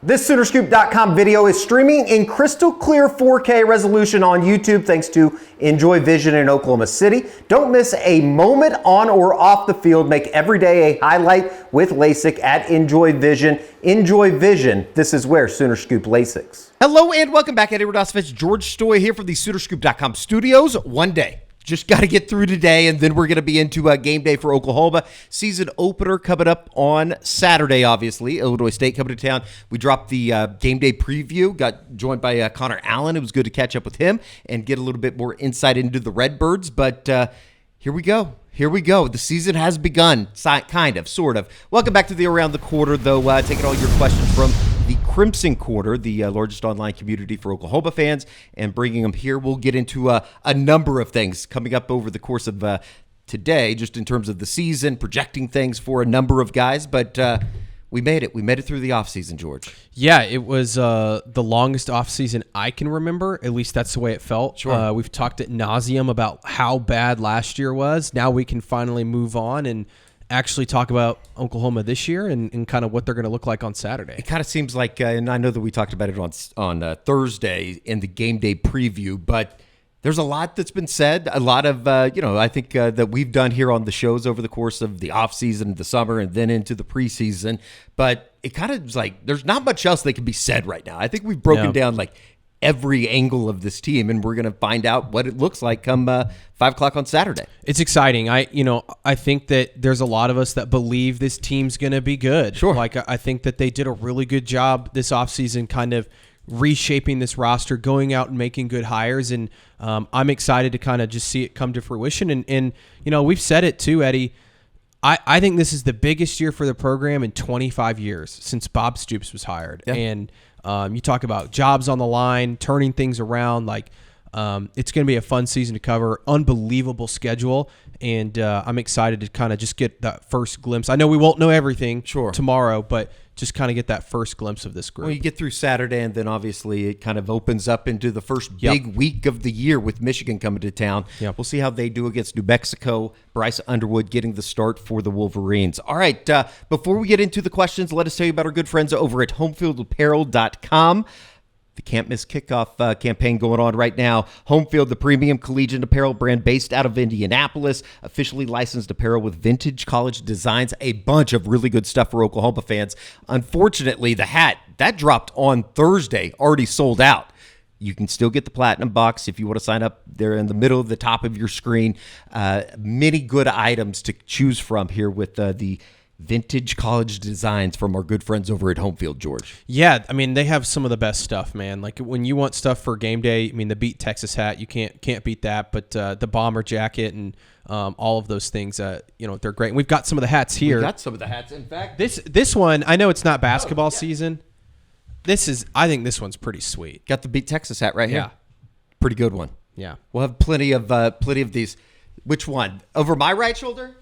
This SoonerScoop.com video is streaming in crystal clear 4K resolution on YouTube thanks to Enjoy Vision in Oklahoma City. Don't miss a moment on or off the field. Make every day a highlight with LASIK at Enjoy Vision. Enjoy Vision. This is where Sooner Scoop LASIKs. Hello and welcome back. Eddie Rodosovich, George Stoy here from the SoonerScoop.com studios. One day. Just got to get through today, and then we're going to be into game day for Oklahoma. Season opener coming up on Saturday, obviously. Illinois State coming to town. We dropped the game day preview. Got joined by Connor Allen. It was good to catch up with him and get a little bit more insight into the Redbirds. But here we go. Here we go. The season has begun, kind of, sort of. Welcome back to the Around the Quarter, though. Taking all your questions from the Crimson Quarter, the largest online community for Oklahoma fans, and bringing them here. We'll get into a number of things coming up over the course of today, just in terms of the season, projecting things for a number of guys. But we made it. We made it through the offseason, George. Yeah, it was the longest offseason I can remember. At least that's the way it felt. Sure. We've talked ad nauseum about how bad last year was. Now we can finally move on and actually talk about Oklahoma this year and kind of what they're going to look like on Saturday. It kind of seems like, and I know that we talked about it on Thursday in the game day preview, but there's a lot that's been said, a lot of, I think that we've done here on the shows over the course of the offseason, the summer, and then into the preseason. But it kind of is like there's not much else that can be said right now. I think we've broken down like every angle of this team, and we're going to find out what it looks like come 5 o'clock on Saturday. It's exciting. I think that there's a lot of us that believe this team's going to be good. Sure. Like I think that they did a really good job this offseason kind of reshaping this roster, going out and making good hires, and I'm excited to kind of just see it come to fruition. And we've said it too, Eddie. I think this is the biggest year for the program in 25 years since Bob Stoops was hired. Yeah. And you talk about jobs on the line, turning things around. Like it's going to be a fun season to cover. Unbelievable schedule, and I'm excited to kind of just get that first glimpse. I know we won't know everything tomorrow, but just kind of get that first glimpse of this group. Well, you get through Saturday, and then obviously it kind of opens up into the first big week of the year with Michigan coming to town. Yep. We'll see how they do against New Mexico. Bryce Underwood getting the start for the Wolverines. All right, before we get into the questions, let us tell you about our good friends over at HomefieldApparel.com. The Can't Miss Kickoff campaign going on right now. Homefield, the premium collegiate apparel brand based out of Indianapolis, officially licensed apparel with vintage college designs, a bunch of really good stuff for Oklahoma fans. Unfortunately, the hat, that dropped on Thursday, already sold out. You can still get the platinum box if you want to sign up. They're in the middle of the top of your screen. Many good items to choose from here with the vintage college designs from our good friends over at Homefield, George. Yeah, I mean, they have some of the best stuff, man. Like when you want stuff for game day, I mean, the Beat Texas hat, you can't beat that, but the bomber jacket and all of those things, they're great. And we've got some of the hats here. We've got some of the hats. In fact, this one, I know it's not basketball season. I think this one's pretty sweet. Got the Beat Texas hat right here. Yeah. Pretty good one. Yeah. We'll have plenty of these. Which one? Over my right shoulder?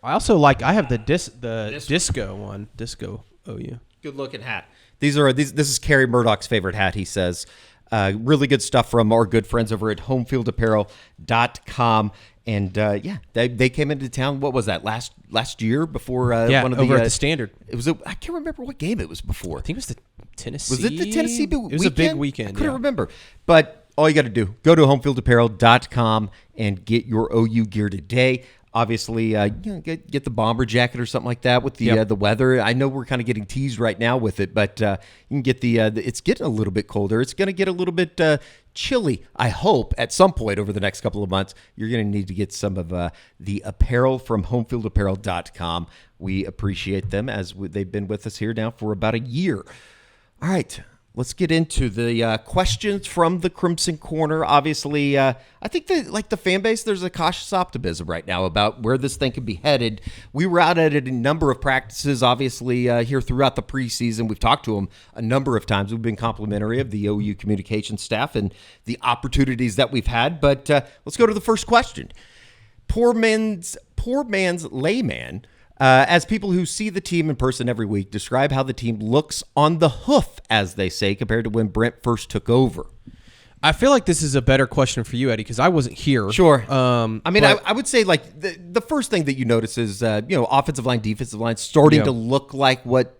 I also I have the disco one. Disco OU. Good looking hat. This is Kerry Murdoch's favorite hat, he says. Really good stuff from our good friends over at HomefieldApparel.com. And they came into town. What was that, last year before one of the over at the Standard? It was I can't remember what game it was before. I think it was the Tennessee. Was it the Tennessee weekend? It was a big weekend. I couldn't remember. But all you got to do, go to HomefieldApparel.com and get your OU gear today. Obviously, get the bomber jacket or something like that with the weather. I know we're kind of getting teased right now with it, but you can get it's getting a little bit colder. It's going to get a little bit chilly, I hope, at some point over the next couple of months. You're going to need to get some of the apparel from HomefieldApparel.com. We appreciate them as they've been with us here now for about a year. All right. Let's get into the questions from the Crimson Corner. Obviously, I think that, like the fan base, there's a cautious optimism right now about where this thing could be headed. We were out at a number of practices, obviously, here throughout the preseason. We've talked to them a number of times. We've been complimentary of the OU communications staff and the opportunities that we've had. But let's go to the first question. Poor man's layman. As people who see the team in person every week, describe how the team looks on the hoof, as they say, compared to when Brent first took over. I feel like this is a better question for you, Eddie, because I wasn't here. Sure. I would say like the first thing that you notice is offensive line, defensive line starting to look like what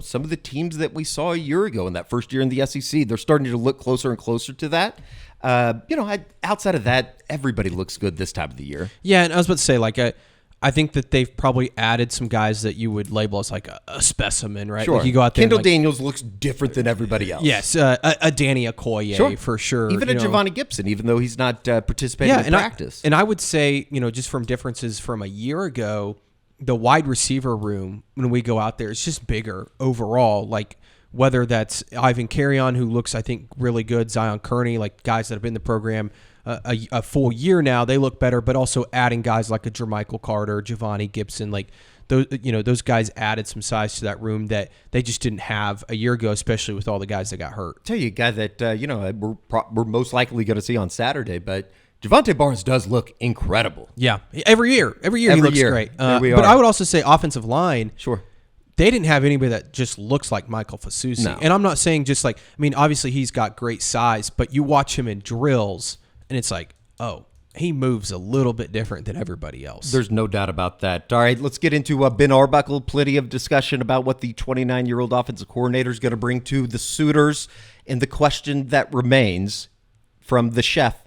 some of the teams that we saw a year ago in that first year in the SEC. They're starting to look closer and closer to that. Outside of that, everybody looks good this time of the year. Yeah, and I was about to say, like, I think that they've probably added some guys that you would label as like a specimen, right? Sure. Like you go out there Kendall and Daniels looks different than everybody else. Yes, a Danny Okoye for sure. Even a Giovanni Gibson, even though he's not participating in practice. And I would say, just from differences from a year ago, the wide receiver room, when we go out there, it's just bigger overall. Like, whether that's Ivan Carrion, who looks, I think, really good, Zion Kearney, like guys that have been in the program a full year now, they look better, but also adding guys like a Jermichael Carter, Giovanni Gibson, like those guys added some size to that room that they just didn't have a year ago, especially with all the guys that got hurt. Tell you a guy that, we're most likely going to see on Saturday, but Javonte Barnes does look incredible. Yeah, every year he looks great. But I would also say offensive line. Sure. They didn't have anybody that just looks like Michael Fasusi. No. And I'm not saying just like, obviously he's got great size, but you watch him in drills and it's like, oh, he moves a little bit different than everybody else. There's no doubt about that. All right, let's get into Ben Arbuckle. Plenty of discussion about what the 29-year-old offensive coordinator is going to bring to the suitors. And the question that remains from the chef,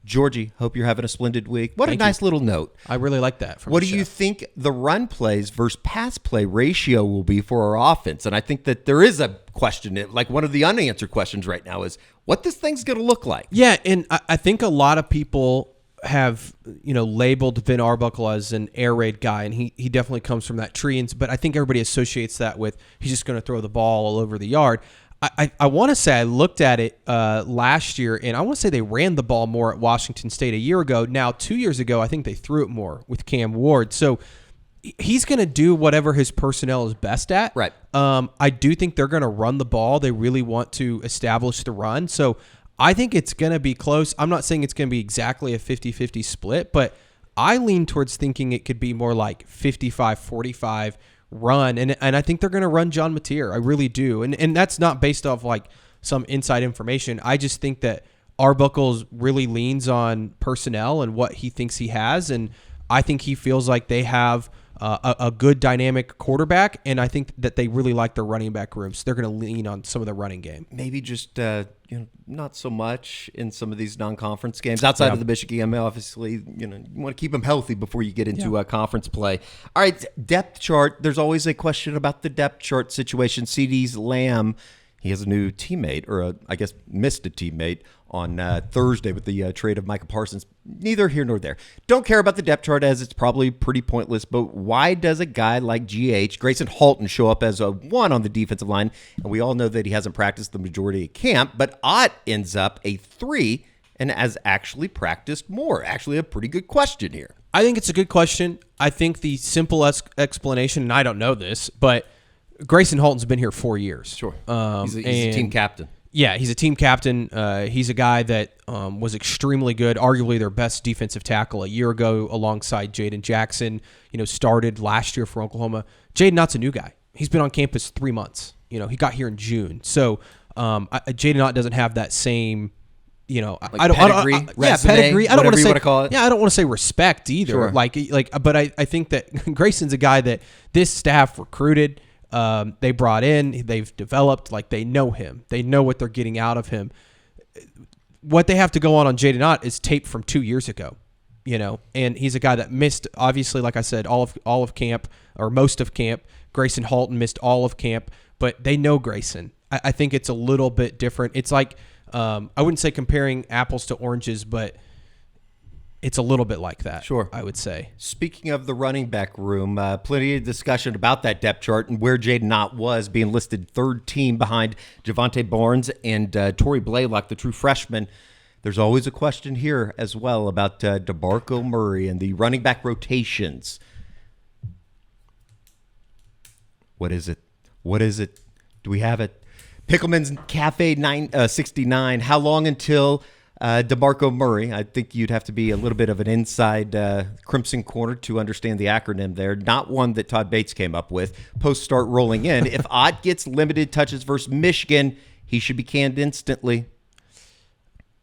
Georgie, hope you're having a splendid week. What a nice little note. I really like that. What do you think the run plays versus pass play ratio will be for our offense? And I think that there is a question, like one of the unanswered questions right now is what this thing's going to look like. Yeah, and I think a lot of people have, labeled Ben Arbuckle as an air raid guy, and he definitely comes from that tree. But I think everybody associates that with he's just going to throw the ball all over the yard. I want to say I looked at it last year, and I want to say they ran the ball more at Washington State a year ago. Now, 2 years ago, I think they threw it more with Cam Ward. So he's going to do whatever his personnel is best at. Right. I do think they're going to run the ball. They really want to establish the run. So I think it's going to be close. I'm not saying it's going to be exactly a 50-50 split, but I lean towards thinking it could be more like 55-45 run, and I think they're going to run John Mateer. I really do, and that's not based off like some inside information. I just think that Arbuckle really leans on personnel and what he thinks he has, and I think he feels like they have a good dynamic quarterback, and I think that they really like their running back room, so they're going to lean on some of the running game. Maybe just not so much in some of these non-conference games outside of the Michigan game. Obviously, you want to keep them healthy before you get into conference play. All right, depth chart. There's always a question about the depth chart situation. CeeDee Lamb, he has a new teammate, or I guess missed a teammate on Thursday with the trade of Micah Parsons. Neither here nor there. Don't care about the depth chart as it's probably pretty pointless, but why does a guy like Grayson Halton, show up as a 1 on the defensive line? And we all know that he hasn't practiced the majority of camp, but Ott ends up a 3 and has actually practiced more. Actually, a pretty good question here. I think it's a good question. I think the simple explanation, and I don't know this, but Grayson Halton's been here 4 years. Sure. He's a team captain. Yeah, he's a team captain. He's a guy that was extremely good, arguably their best defensive tackle a year ago alongside Jaden Jackson, started last year for Oklahoma. Jaden Ott's a new guy. He's been on campus 3 months. He got here in June. So Jaden Ott doesn't have that same, pedigree, resume, pedigree. I don't want to say, call it. Yeah, I don't want to say respect either. Sure. But I think that Grayson's a guy that this staff recruited. They brought in, they've developed, like they know him. They know what they're getting out of him. What they have to go on Jaden Ott is tape from 2 years ago, and he's a guy that missed, obviously, like I said, all of camp or most of camp. Grayson Halton missed all of camp, but they know Grayson. I think it's a little bit different. It's like, I wouldn't say comparing apples to oranges, but it's a little bit like that, sure, I would say. Speaking of the running back room, plenty of discussion about that depth chart and where Jaden Ott was, being listed third team behind Javonte Barnes and Torrey Blaylock, the true freshman. There's always a question here as well about DeMarco Murray and the running back rotations. What is it? Do we have it? Pickleman's Cafe 69. How long until DeMarco Murray? I think you'd have to be a little bit of an inside Crimson Corner to understand the acronym there. Not one that Todd Bates came up with. Posts start rolling in. If Ott gets limited touches versus Michigan, he should be canned instantly.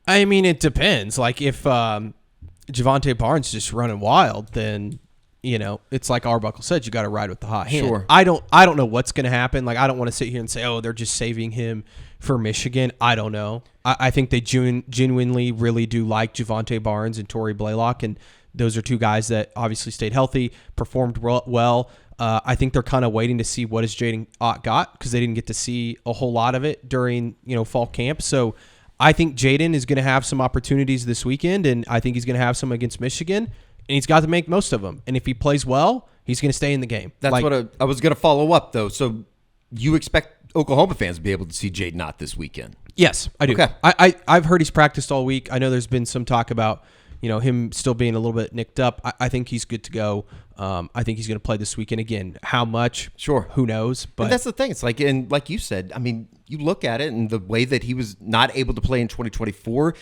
I mean, it depends. Like if Javonte Barnes just running wild, then it's like Arbuckle said, you got to ride with the hot hand. Sure. I don't know what's going to happen. Like, I don't want to sit here and say, oh, they're just saving him for Michigan. I don't know. I think they genuinely really do like Javonte Barnes and Torrey Blaylock, and those are two guys that obviously stayed healthy, performed well. I think they're kind of waiting to see what is Jaden Ott got, because they didn't get to see a whole lot of it during fall camp. So I think Jaden is going to have some opportunities this weekend, and I think he's going to have some against Michigan, and he's got to make most of them. And if he plays well, he's going to stay in the game. That's what I was going to follow up, though. So you expect Oklahoma fans to be able to see Jaden Ott this weekend? Yes, I do. Okay. I've heard he's practiced all week. I know there's been some talk about him still being a little bit nicked up. I think he's good to go. I think he's going to play this weekend. Again, how much? Sure. Who knows? But and that's the thing. It's like, and like you said, I mean, you look at it and the way that he was not able to play in 2024,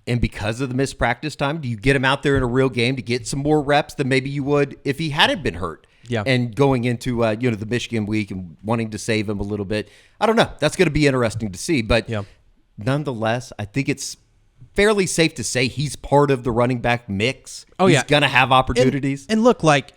and because of the missed practice time, do you get him out there in a real game to get some more reps than maybe you would if he hadn't been hurt? Yeah. And going into the Michigan week and wanting to save him a little bit, I don't know. That's going to be interesting to see. But nonetheless, I think it's fairly safe to say he's part of the running back mix. Oh, he's going to have opportunities. And look, like,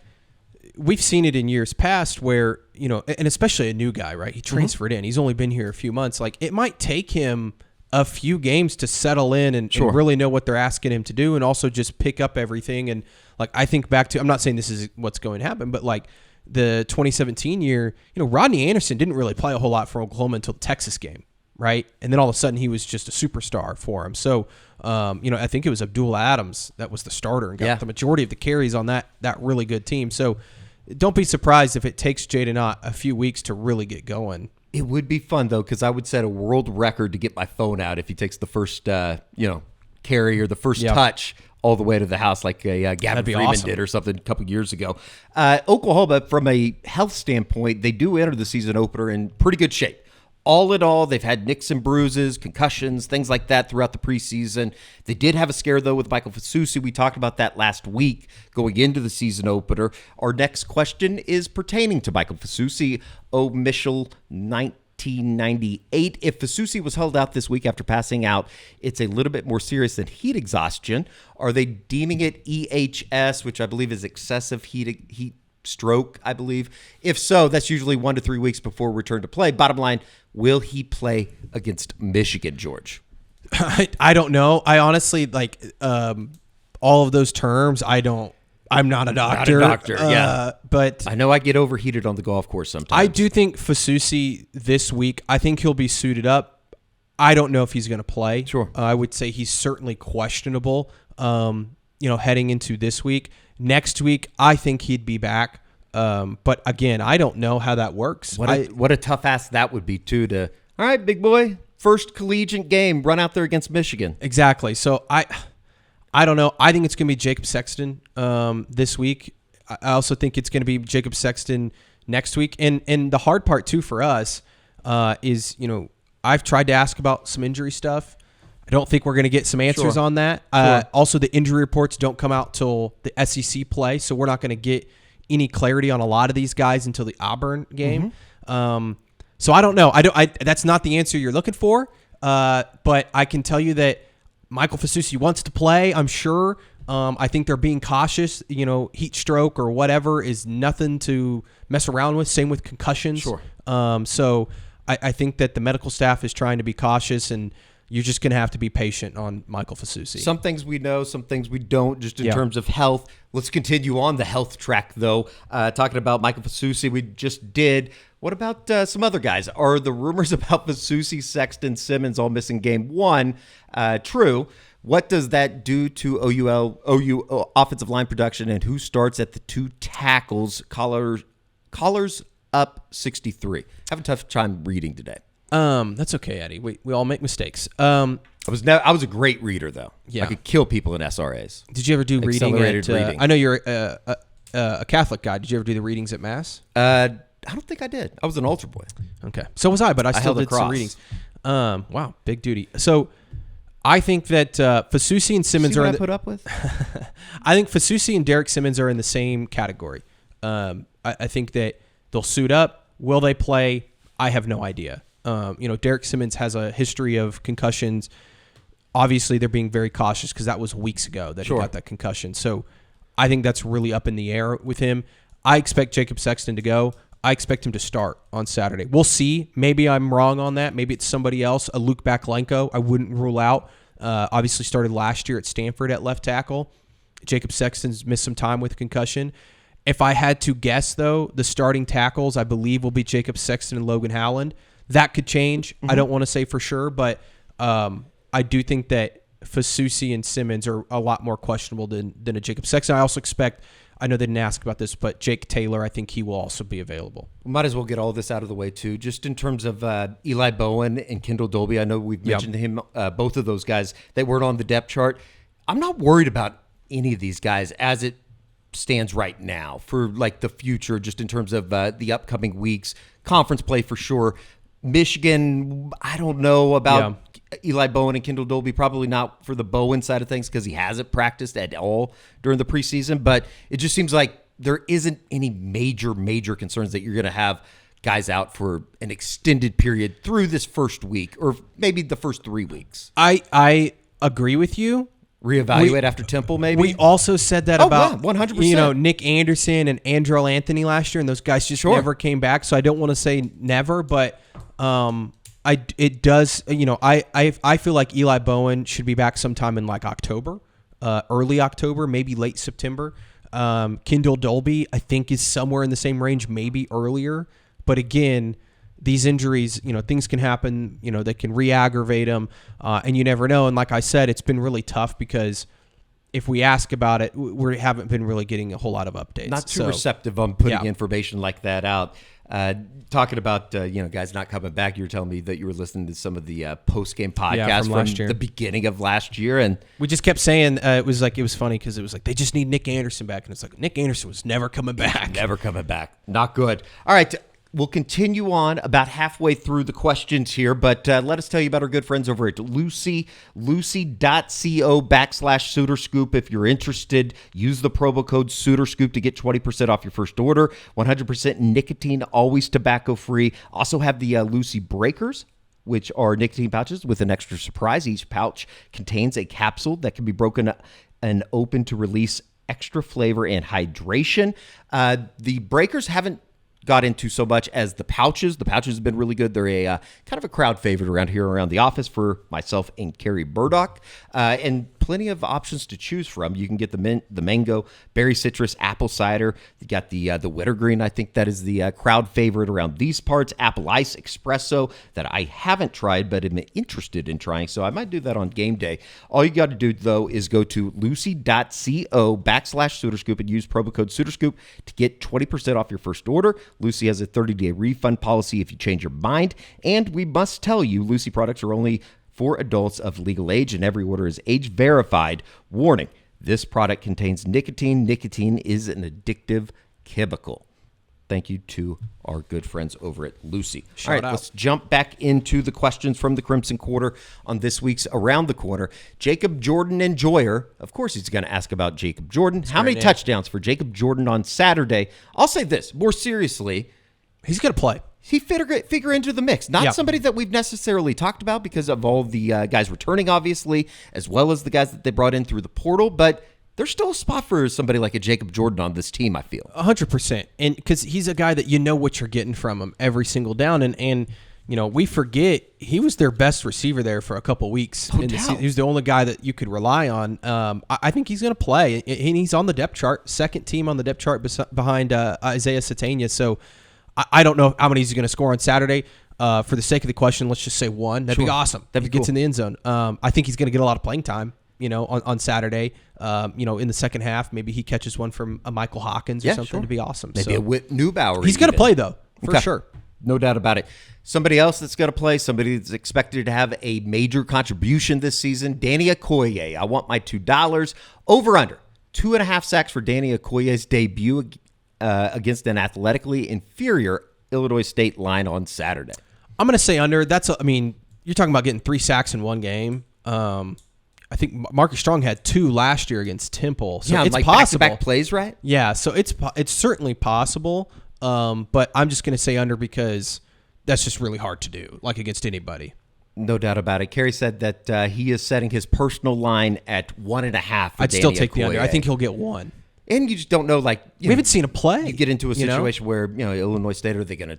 we've seen it in years past where, and especially a new guy, right? He transferred in. He's only been here a few months. Like, it might take him a few games to settle in and really know what they're asking him to do, and also just pick up everything. And like, I think back to, I'm not saying this is what's going to happen, but like the 2017 year, Rodney Anderson didn't really play a whole lot for Oklahoma until the Texas game, right? And then all of a sudden he was just a superstar for him. So, I think it was Abdul Adams that was the starter and got the majority of the carries on that really good team. So don't be surprised if it takes Jaden Ott a few weeks to really get going. It would be fun, though, because I would set a world record to get my phone out if he takes the first, carry or the first touch all the way to the house like Gavin Freeman did or something a couple years ago. Oklahoma, from a health standpoint, they do enter the season opener in pretty good shape. All in all, they've had nicks and bruises, concussions, things like that throughout the preseason. They did have a scare, though, with Michael Fasusi. We talked about that last week going into the season opener. Our next question is pertaining to Michael Fasusi, Michel 1998. If Fasusi was held out this week after passing out, it's a little bit more serious than heat exhaustion. Are they deeming it EHS, which I believe is excessive heat stroke, I believe? If so, that's usually 1 to 3 weeks before return to play. Bottom line, will he play against Michigan, George? I don't know. I honestly, like, all of those terms, I'm not a doctor. But I know I get overheated on the golf course sometimes. I do think Fasusi this week, I think he'll be suited up. I don't know if he's going to play. Sure. I would say he's certainly questionable, heading into this week. Next week, I think he'd be back. But again, I don't know how that works. What a tough ask that would be, too, all right, big boy, first collegiate game, run out there against Michigan. Exactly. So I don't know. I think it's going to be Jacob Sexton this week. I also think it's going to be Jacob Sexton next week. And the hard part, too, for us is, I've tried to ask about some injury stuff. I don't think we're going to get some answers on that. Also, the injury reports don't come out till the SEC play, so we're not going to get any clarity on a lot of these guys until the Auburn game. So I don't know. That's not the answer you're looking for. But I can tell you that Michael Fasusi wants to play, I'm sure. I think they're being cautious. Heat stroke or whatever is nothing to mess around with. Same with concussions. Sure. So I think that the medical staff is trying to be cautious, and you're just going to have to be patient on Michael Fasusi. Some things we know, some things we don't, just in terms of health. Let's continue on the health track, though. Talking about Michael Fasusi, we just did. What about some other guys? Are the rumors about Fasusi, Sexton, Simmons all missing game one true? What does that do to OU offensive line production, and who starts at the two tackles? Callers up 63. Have a tough time reading today. That's okay, Eddie. We all make mistakes. I was a great reader, though. Yeah. I could kill people in SRAs. Did you ever do reading Accelerated reading. I know you're a Catholic guy. Did you ever do the readings at Mass? I don't think I did. I was an altar boy. Okay. So was I, but I still did some readings. Wow, big duty. So I think that Fasusi and Simmons See what are I put up with? I think Fasusi and Derek Simmons are in the same category. I think that they'll suit up. Will they play? I have no idea. Derek Simmons has a history of concussions. Obviously, they're being very cautious because that was weeks ago that he got that concussion. So I think that's really up in the air with him. I expect Jacob Sexton to go. I expect him to start on Saturday. We'll see. Maybe I'm wrong on that. Maybe it's somebody else. A Luke Baklenko, I wouldn't rule out. Obviously started last year at Stanford at left tackle. Jacob Sexton's missed some time with concussion. If I had to guess, though, the starting tackles, I believe, will be Jacob Sexton and Logan Howland. That could change. I don't want to say for sure, but I do think that Fasusi and Simmons are a lot more questionable than a Jacob Sexton. I also expect, I know they didn't ask about this, but Jake Taylor, I think he will also be available. We might as well get all this out of the way, too. Just in terms of Eli Bowen and Kendall Dolby, I know we've mentioned him, both of those guys. They weren't on the depth chart. I'm not worried about any of these guys as it stands right now for like the future, just in terms of the upcoming weeks. Conference play for sure. Michigan, I don't know about Eli Bowen and Kendall Dolby. Probably not for the Bowen side of things because he hasn't practiced at all during the preseason. But it just seems like there isn't any major concerns that you're going to have guys out for an extended period through this first week or maybe the first 3 weeks. I agree with you. Reevaluate after Temple, maybe? We also said that about 100%. Nick Anderson and Andrell Anthony last year, and those guys just never came back. So I don't want to say never, but it does. I feel like Eli Bowen should be back sometime in like October, early October, maybe late September. Kendall Dolby, I think, is somewhere in the same range, maybe earlier. But again, these injuries, things can happen, they can re-aggravate them, and you never know. And like I said, it's been really tough because if we ask about it, we haven't been really getting a whole lot of updates. Not too receptive on putting information like that out. Talking about, guys not coming back, you were telling me that you were listening to some of the post-game podcasts from the beginning of last year. And we just kept saying, it was funny because it was like, they just need Nick Anderson back. And it's like, Nick Anderson was never coming back. Never coming back. Not good. All right. We'll continue on about halfway through the questions here, but let us tell you about our good friends over at Lucy, lucy.co/SuitorScoop. If you're interested, use the promo code SuitorScoop to get 20% off your first order. 100% nicotine, always tobacco-free. Also have the Lucy Breakers, which are nicotine pouches with an extra surprise. Each pouch contains a capsule that can be broken and open to release extra flavor and hydration. The Breakers haven't got into so much as the pouches. The pouches have been really good. They're a kind of a crowd favorite around here, around the office for myself and Carrie Burdock, and plenty of options to choose from. You can get the mango, berry citrus, apple cider. You got the wintergreen. I think that is the crowd favorite around these parts. Apple ice espresso that I haven't tried but am interested in trying, so I might do that on game day. All you got to do though is go to lucy.co/SuitorScoop and use promo code SuitorScoop to get 20% off your first order. Lucy has a 30-day refund policy if you change your mind. And we must tell you, Lucy products are only for adults of legal age, and every order is age verified. Warning, this product contains nicotine. Nicotine is an addictive chemical. Thank you to our good friends over at Lucy. All right, let's jump back into the questions from the Crimson Quarter on this week's Around the Corner. Jacob Jordan Enjoyer. Of course, he's going to ask about Jacob Jordan. How many touchdowns for Jacob Jordan on Saturday? I'll say this more seriously. He's going to play. He figure into the mix. Not somebody that we've necessarily talked about because of all the guys returning, obviously, as well as the guys that they brought in through the portal, but there's still a spot for somebody like a Jacob Jordan on this team, I feel. 100%. And because he's a guy that you know what you're getting from him every single down. And we forget he was their best receiver there for a couple weeks. No doubt. He was the only guy that you could rely on. I think he's going to play. And he's on the depth chart, second team on the depth chart behind Isaiah Satania. So I don't know how many he's going to score on Saturday. For the sake of the question, let's just say one. That'd be awesome. That'd be gets in the end zone. I think he's going to get a lot of playing time. On Saturday, in the second half, maybe he catches one from a Michael Hawkins or something to be awesome. Maybe a Whit Neubauer. He's going to play, though, for sure. No doubt about it. Somebody else that's going to play, somebody that's expected to have a major contribution this season, Danny Okoye. I want my $2. Over under. 2.5 sacks for Danny Okoye's debut against an athletically inferior Illinois State line on Saturday. I'm going to say under. You're talking about getting 3 sacks in one game. I think Marcus Strong had 2 last year against Temple. So it's possible. Back-to-back plays, right? Yeah, so it's certainly possible. But I'm just going to say under because that's just really hard to do, like against anybody. No doubt about it. Kerry said that he is setting his personal line at 1.5 for I'd Danny still take Okoye. the under. I think he'll get 1. And you just don't know, like, We haven't seen a play. You get into a situation where, Illinois State, are they going to,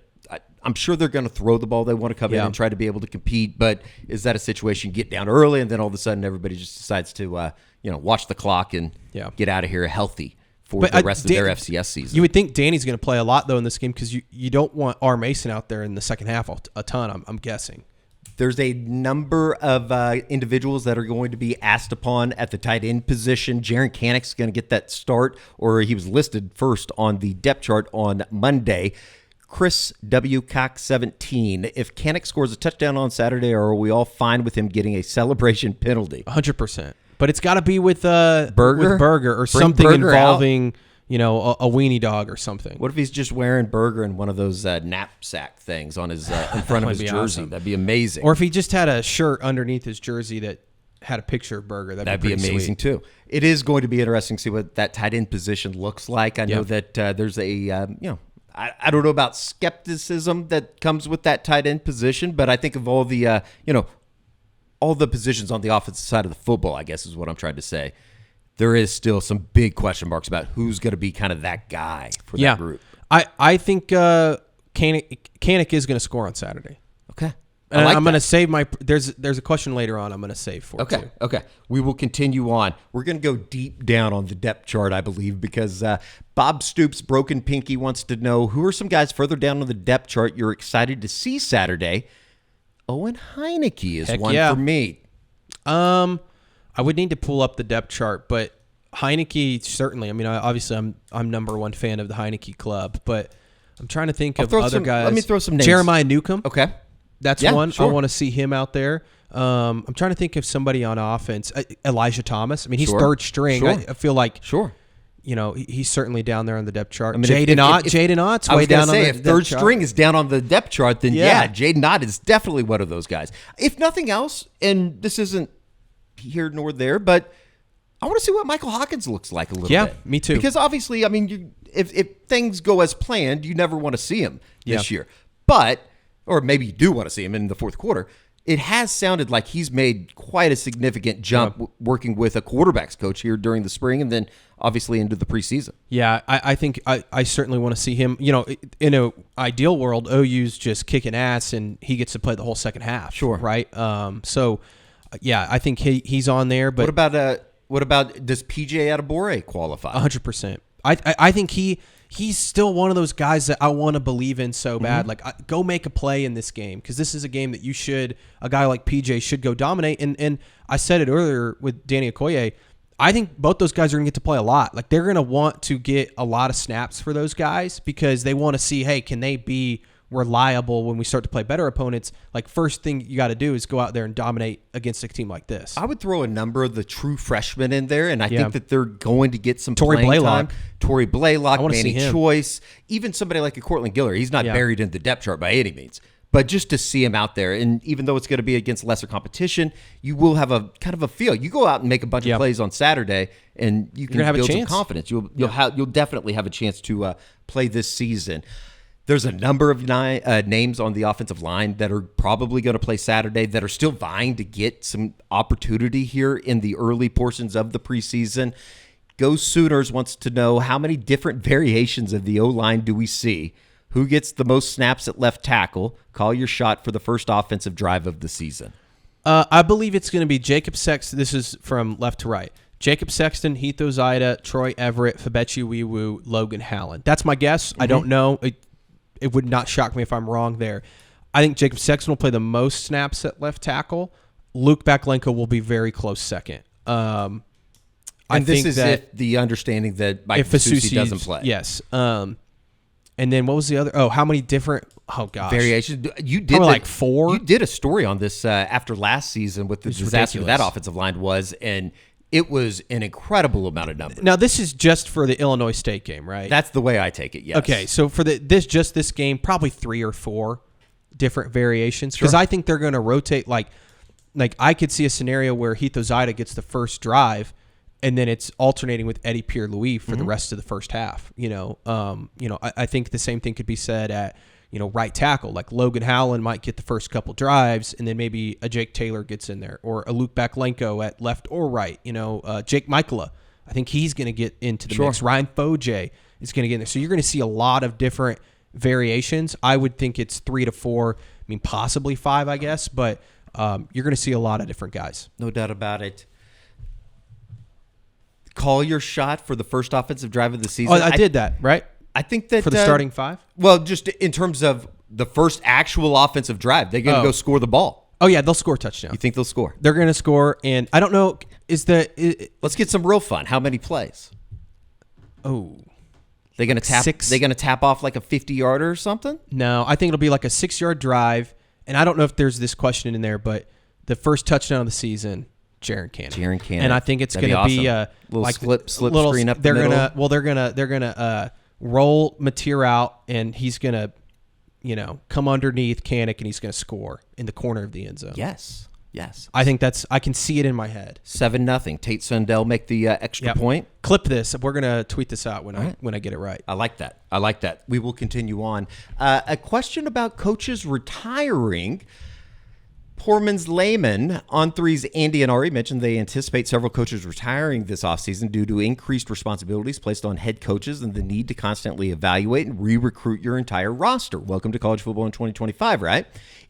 I'm sure they're going to throw the ball. They want to come in and try to be able to compete. But is that a situation you get down early and then all of a sudden everybody just decides to, watch the clock and get out of here healthy for the rest of their FCS season? You would think Danny's going to play a lot, though, in this game because you don't want R. Mason out there in the second half a ton, I'm guessing. There's a number of individuals that are going to be asked upon at the tight end position. Jaron Canick's going to get that start, or he was listed first on the depth chart on Monday. Chris W. Cox 17. If Canick scores a touchdown on Saturday, are we all fine with him getting a celebration penalty? 100%. But it's got to be with Burger or Bring something Burger involving a weenie dog or something. What if he's just wearing Burger and one of those knapsack things on his in front of his jersey? Awesome. That'd be amazing. Or if he just had a shirt underneath his jersey that had a picture of Burger, that'd be amazing sweet. too. It is going to be interesting to see what that tight end position looks like. I know that there's a I don't know about skepticism that comes with that tight end position, but I think of all the all the positions on the offensive side of the football, I guess is what I'm trying to say. There is still some big question marks about who's going to be kind of that guy for that group. I think Canick is going to score on Saturday. Okay. And I'm going to save my – there's a question later on I'm going to save for too. Okay. We will continue on. We're going to go deep down on the depth chart, I believe, because Bob Stoops, Broken Pinky, wants to know who are some guys further down on the depth chart you're excited to see Saturday. Owen Heineke is one for me. I would need to pull up the depth chart, but Heineke certainly. I mean, obviously I'm number one fan of the Heineke club, but I'm trying to think of other guys. Let me throw some names. Jeremiah Newcomb. Okay. That's one. Sure. I want to see him out there. I'm trying to think of somebody on offense. Elijah Thomas. I mean, he's third string. Sure. I feel like he's certainly down there on the depth chart. I mean, Jaden Ott's way down on the depth chart. If third string is down on the depth chart, then Jaden Ott is definitely one of those guys. If nothing else, and this isn't here nor there, but I want to see what Michael Hawkins looks like a little bit. Yeah, me too. Because obviously, I mean, if things go as planned, you never want to see him this year. But, or maybe you do want to see him in the fourth quarter. It has sounded like he's made quite a significant jump working with a quarterbacks coach here during the spring and then obviously into the preseason. Yeah, I think I certainly want to see him. In an ideal world, OU's just kicking ass and he gets to play the whole second half. Sure. Right? I think he's on there. But what about does PJ Adebore qualify? 100%. I think he's still one of those guys that I want to believe in so bad. Mm-hmm. Like, go make a play in this game because this is a game that a guy like PJ should go dominate. And I said it earlier with Danny Okoye. I think both those guys are going to get to play a lot. Like, they're going to want to get a lot of snaps for those guys because they want to see, hey, can they be reliable when we start to play better opponents? Like, first thing you got to do is go out there and dominate against a team like this. I would throw a number of the true freshmen in there, and I think that they're going to get some Torrey playing Blaylock. time. Torrey Blaylock, Manny Choice, even somebody like a Cortland Giller. He's not buried in the depth chart by any means. But just to see him out there, and even though it's going to be against lesser competition, you will have a kind of a feel. You go out and make a bunch of plays on Saturday, and you can build some confidence. You'll definitely have a chance to play this season. There's a number of names on the offensive line that are probably going to play Saturday that are still vying to get some opportunity here in the early portions of the preseason. Go Sooners wants to know how many different variations of the O-line do we see? Who gets the most snaps at left tackle? Call your shot for the first offensive drive of the season. I believe it's going to be Jacob Sexton. This is from left to right. Jacob Sexton, Heath Ozida, Troy Everett, Fabechi Wiwu, Logan Hallen. That's my guess. I don't know. It would not shock me if I'm wrong there. I think Jacob Sexton will play the most snaps at left tackle. Luke Baklenko will be very close second. And this is if the understanding that Mike Fasusi doesn't play. Yes. And then what was the other? Oh, how many different? Oh gosh, variations. You did like 4. You did a story on this after last season with the disaster that offensive line was, and it was an incredible amount of numbers. Now this is just for the Illinois State game, right? That's the way I take it. Yes. Okay, so for this game, probably 3 or 4 different variations because I think they're going to rotate. Like I could see a scenario where Heath Ozida gets the first drive. And then it's alternating with Eddie Pierre-Louis for the rest of the first half. I think the same thing could be said at, right tackle. Like Logan Hallen might get the first couple drives, and then maybe a Jake Taylor gets in there, or a Luke Baklenko at left or right. Jake Michaela. I think he's going to get into the mix. Ryan Foje is going to get in there. So you're going to see a lot of different variations. I would think it's 3 to 4. I mean, possibly 5, I guess. But you're going to see a lot of different guys. No doubt about it. Call your shot for the first offensive drive of the season. Oh, I did that, right? I think that for the starting 5? Well, just in terms of the first actual offensive drive, they're going to go score the ball. Oh, yeah, they'll score a touchdown. You think they'll score? They're going to score, and I don't know, let's get some real fun. How many plays? Oh. They're going to tap 6. They're going to tap off like a 50-yarder or something? No, I think it'll be like a 6-yard drive, and I don't know if there's this question in there, but the first touchdown of the season, Jaron Cannon. And I think it's going to be a little like slip screen up the middle. They're gonna roll Mateer out, and he's gonna, come underneath Kanik, and he's gonna score in the corner of the end zone. Yes. I think I can see it in my head. 7-0. Tate Sundell make the extra point. Clip this. We're gonna tweet this out when I get it right. I like that. We will continue on. A question about coaches retiring. Poorman's Layman on threes. Andy and Ari mentioned they anticipate several coaches retiring this offseason due to increased responsibilities placed on head coaches and the need to constantly evaluate and re-recruit your entire roster. Welcome to college football in 2025, right?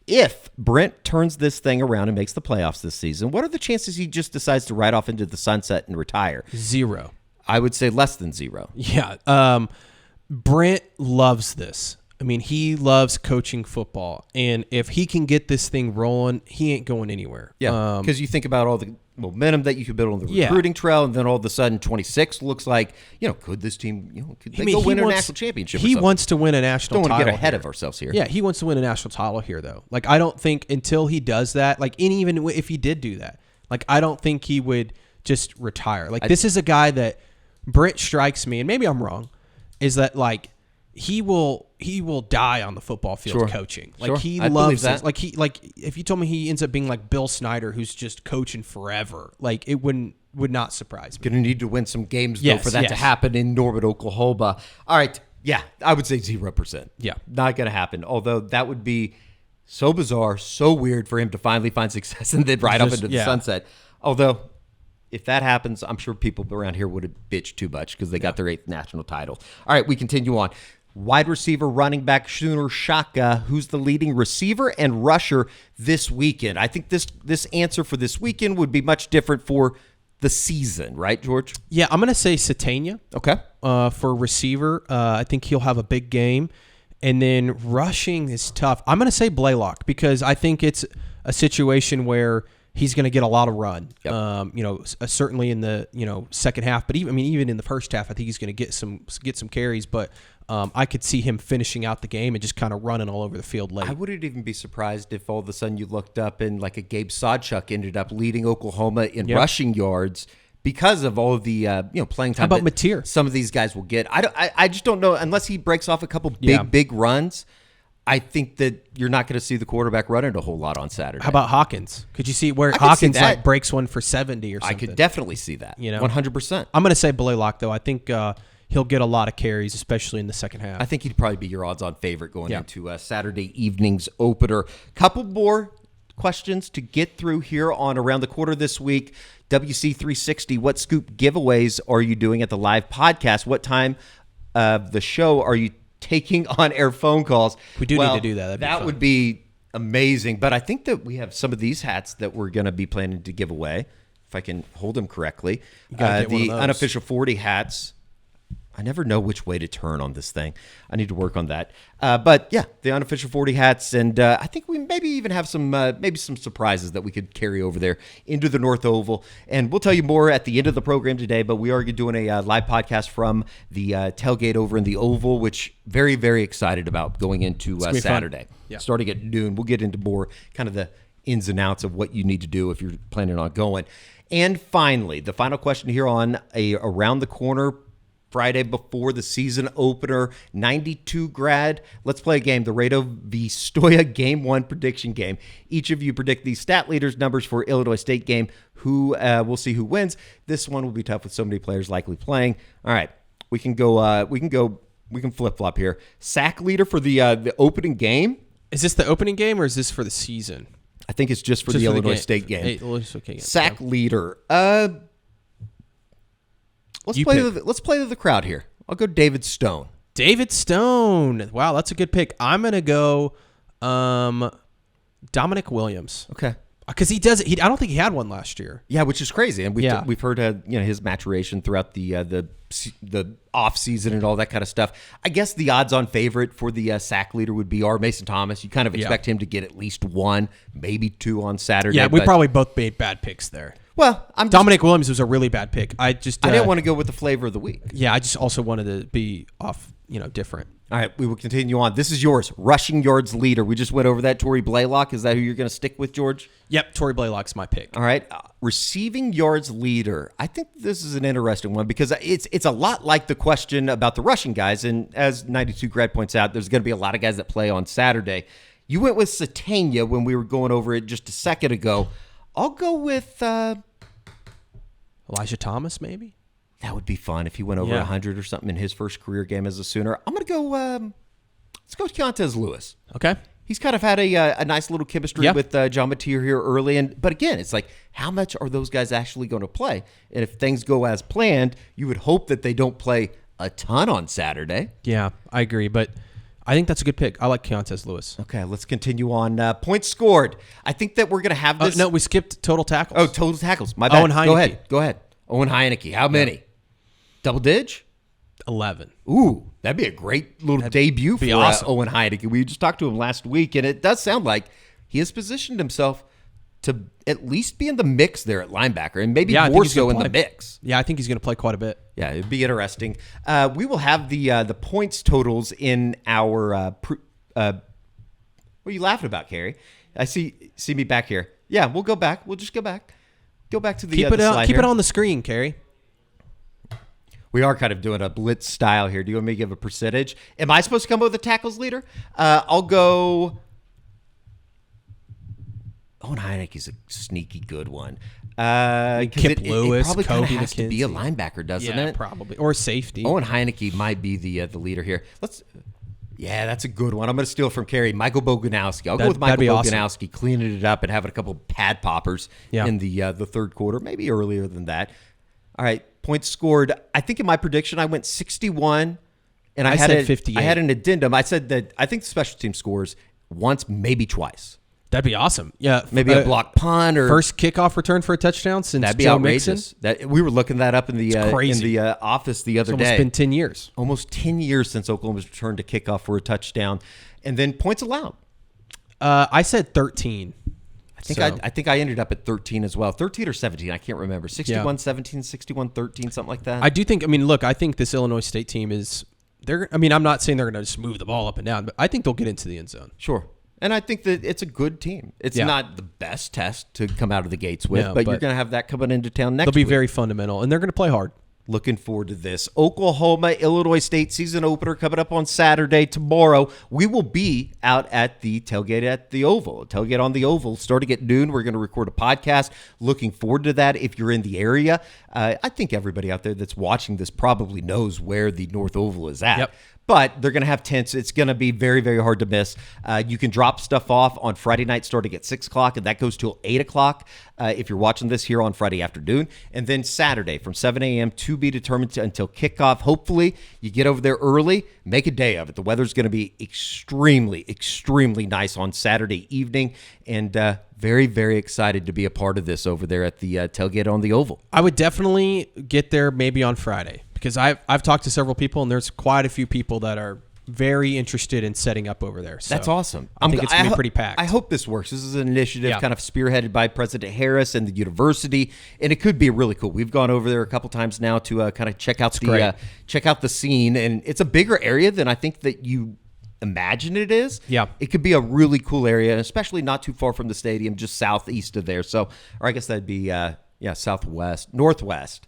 If Brent turns this thing around and makes the playoffs this season, what are the chances he just decides to ride off into the sunset and retire? 0. I would say less than 0. Yeah. Brent loves this. I mean, he loves coaching football, and if he can get this thing rolling, he ain't going anywhere. Yeah, because you think about all the momentum that you could build on the recruiting trail, and then all of a sudden 26 looks like, could this team, could they go win a national championship? He wants to win a national title. Don't want to get ahead of ourselves here. Yeah, he wants to win a national title here, though. Like, I don't think until he does that, like, and even if he did do that, like, I don't think he would just retire. Like, this is a guy that Brent strikes me, and maybe I'm wrong, is that, like, he will die on the football field coaching. Like he loves that. Like if you told me he ends up being like Bill Snyder, who's just coaching forever, like it would not surprise me. Going to need to win some games though for that to happen in Norman, Oklahoma. All right, yeah, I would say 0%. Yeah, not going to happen. Although that would be so bizarre, so weird for him to finally find success and then ride off into the sunset. Although, if that happens, I'm sure people around here would have bitched too much because they got their 8th national title. All right, we continue on. Wide receiver, running back, Sooner Shaka, who's the leading receiver and rusher this weekend. I think this answer for this weekend would be much different for the season, right, George? Yeah, I'm going to say Satania. Okay. For receiver, I think he'll have a big game. And then rushing is tough. I'm going to say Blaylock because I think it's a situation where he's going to get a lot of run. Yep. Certainly in the second half, but even in the first half, I think he's going to get some carries. But I could see him finishing out the game and just kind of running all over the field late. I wouldn't even be surprised if all of a sudden you looked up and like a Gabe Sawchuk ended up leading Oklahoma in rushing yards because of all of the playing time. How about Mateer? Some of these guys will get. I just don't know unless he breaks off a couple big runs. I think that you're not going to see the quarterback running a whole lot on Saturday. How about Hawkins? Could you see where Hawkins like breaks one for 70 or something? I could definitely see that. 100%. I'm going to say Blaylock though. I think he'll get a lot of carries, especially in the second half. I think he'd probably be your odds-on favorite going into Saturday evening's opener. Couple more questions to get through here on Around the Quarter this week. WC360, what scoop giveaways are you doing at the live podcast? What time of the show are you taking on-air phone calls? We do need to do that. That would be amazing. But I think that we have some of these hats that we're going to be planning to give away, if I can hold them correctly. The unofficial 40 hats. I never know which way to turn on this thing. I need to work on that. But yeah, the unofficial 40 hats, and I think we maybe even have some surprises that we could carry over there into the North Oval. And we'll tell you more at the end of the program today. But we are doing a live podcast from the tailgate over in the Oval, which very, very excited about going into Saturday. Yeah. Starting at noon. We'll get into more kind of the ins and outs of what you need to do if you're planning on going. And finally, the final question here on Around the Corner Friday before the season opener, 92 grad. Let's play a game, the Rado v. Stoya Game 1 prediction game. Each of you predict the stat leaders' numbers for Illinois State game. We'll see who wins. This one will be tough with so many players likely playing. All right, we can flip-flop here. Sack leader for the opening game. Is this the opening game or is this for the season? I think it's just for the Illinois State game. Sack leader. You let's play to the crowd here. I'll go David Stone. David Stone. Wow, that's a good pick. I'm gonna go Dominic Williams. Okay. Because he does. I don't think he had one last year. Yeah, which is crazy, and we've heard his maturation throughout the off season and all that kind of stuff. I guess the odds-on favorite for the sack leader would be Mason Thomas. You kind of expect him to get at least one, maybe two on Saturday. Yeah, we probably both made bad picks there. Well, Dominic Williams was a really bad pick. I didn't want to go with the flavor of the week. Yeah, I just also wanted to be off, different. All right, we will continue on. This is yours, rushing yards leader. We just went over that. Tory Blaylock. Is that who you're going to stick with, George? Yep, Tory Blaylock's my pick. All right, receiving yards leader. I think this is an interesting one because it's a lot like the question about the rushing guys. And as 92 Grad points out, there's going to be a lot of guys that play on Saturday. You went with Satania when we were going over it just a second ago. I'll go with Elijah Thomas, maybe. That would be fun if he went over 100 or something in his first career game as a Sooner. I'm going to go, let's go with Keontez Lewis. Okay. He's kind of had a nice little chemistry with John Mateer here early. But again, it's like, how much are those guys actually going to play? And if things go as planned, you would hope that they don't play a ton on Saturday. Yeah, I agree. But I think that's a good pick. I like Keontez Lewis. Okay, let's continue on. Points scored. I think that we're going to have this. No, we skipped total tackles. Oh, total tackles. My bad. Owen Heineke. Go ahead. Owen Heineke. How many? Double dig? 11. Ooh, that'd be a great little debut for awesome. Owen Heineke. We just talked to him last week, and it does sound like he has positioned himself to at least be in the mix there at linebacker, and maybe more so in the mix. Yeah, I think he's going to play quite a bit. Yeah, it'd be interesting. We will have the points totals in our what are you laughing about, Carrie? I see me back here. Yeah, we'll go back. We'll just go back. Go back to the slide keep here. it on the screen, Carrie. We are kind of doing a blitz style here. Do you want me to give a percentage? Am I supposed to come up with a tackles leader? I'll go. Owen Heineke's a sneaky good one. Kip Lewis, it probably kind of Kobe has to be a McKenzie. linebacker, doesn't Yeah, it? probably. Or safety. Owen Heineke might be the leader here. Yeah, that's a good one. I'm going to steal from Carrie. Michael Boganowski. I'll go with Michael Boganowski, cleaning it up and having a couple pad poppers in the third quarter, maybe earlier than that. All right, points scored. I think in my prediction I went 61, and I had 58. I had an addendum. I said that I think the special team scores once, maybe twice. That'd be awesome. Yeah, Maybe a block punt or first kickoff return for a touchdown since that'd be Joe outrageous. Mixon. We were looking that up in the office the other It's day. almost been 10 years. Almost 10 years since Oklahoma's returned to kickoff for a touchdown, and then points allowed. I said 13. I think I ended up at 13 as well. 13 or 17, I can't remember. 61-17, 61-13, something like that. I do think. Look, I think this Illinois State team is. I'm not saying they're going to just move the ball up and down, but I think they'll get into the end zone. Sure. And I think that it's a good team. It's not the best test to come out of the gates with, but you're going to have that coming into town next week. They'll be very fundamental, and they're going to play hard. Looking forward to this. Oklahoma, Illinois State season opener coming up on Saturday tomorrow. We will be out at the tailgate at the Oval. Tailgate on the Oval starting at noon. We're going to record a podcast. Looking forward to that if you're in the area. I think everybody out there that's watching this probably knows where the North Oval is at. Yep. But they're going to have tents. It's going to be very, very hard to miss. You can drop stuff off on Friday night starting at 6 o'clock, and that goes till 8 o'clock if you're watching this here on Friday afternoon. And then Saturday from 7 a.m. to be determined until kickoff. Hopefully, you get over there early. Make a day of it. The weather's going to be extremely, extremely nice on Saturday evening. And very, very excited to be a part of this over there at the tailgate on the Oval. I would definitely get there maybe on Friday. Because I've talked to several people, and there's quite a few people that are very interested in setting up over there. So that's awesome. I think it's going to be pretty packed. I hope this works. This is an initiative kind of spearheaded by President Harris and the university, and it could be really cool. We've gone over there a couple times now to kind of check out the scene, and it's a bigger area than I think that you imagine it is. Yeah. It could be a really cool area, especially not too far from the stadium, just southeast of there. So, or I guess that'd be southwest, northwest.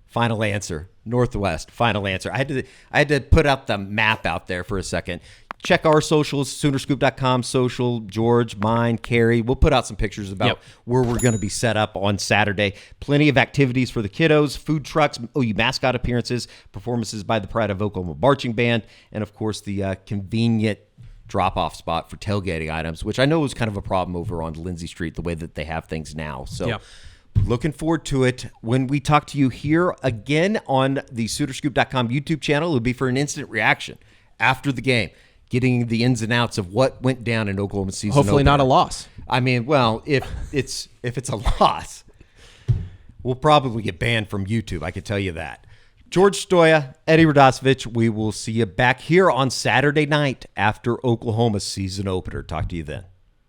Final answer. Northwest. Final answer. I had to put out the map out there for a second. Check our socials, Soonerscoop.com, social, George, mine, Carrie. We'll put out some pictures about where we're going to be set up on Saturday. Plenty of activities for the kiddos, food trucks, OU mascot appearances, performances by the Pride of Oklahoma Marching Band, and, of course, the convenient drop-off spot for tailgating items, which I know is kind of a problem over on Lindsay Street, the way that they have things now. So Looking forward to it. When we talk to you here again on the SoonerScoop.com YouTube channel, it'll be for an instant reaction after the game, getting the ins and outs of what went down in Oklahoma season. Hopefully opener. not a loss. I mean, well, if it's a loss, we'll probably get banned from YouTube. I can tell you that. George Stoya, Eddie Radosevich, we will see you back here on Saturday night after Oklahoma's season opener. Talk to you then.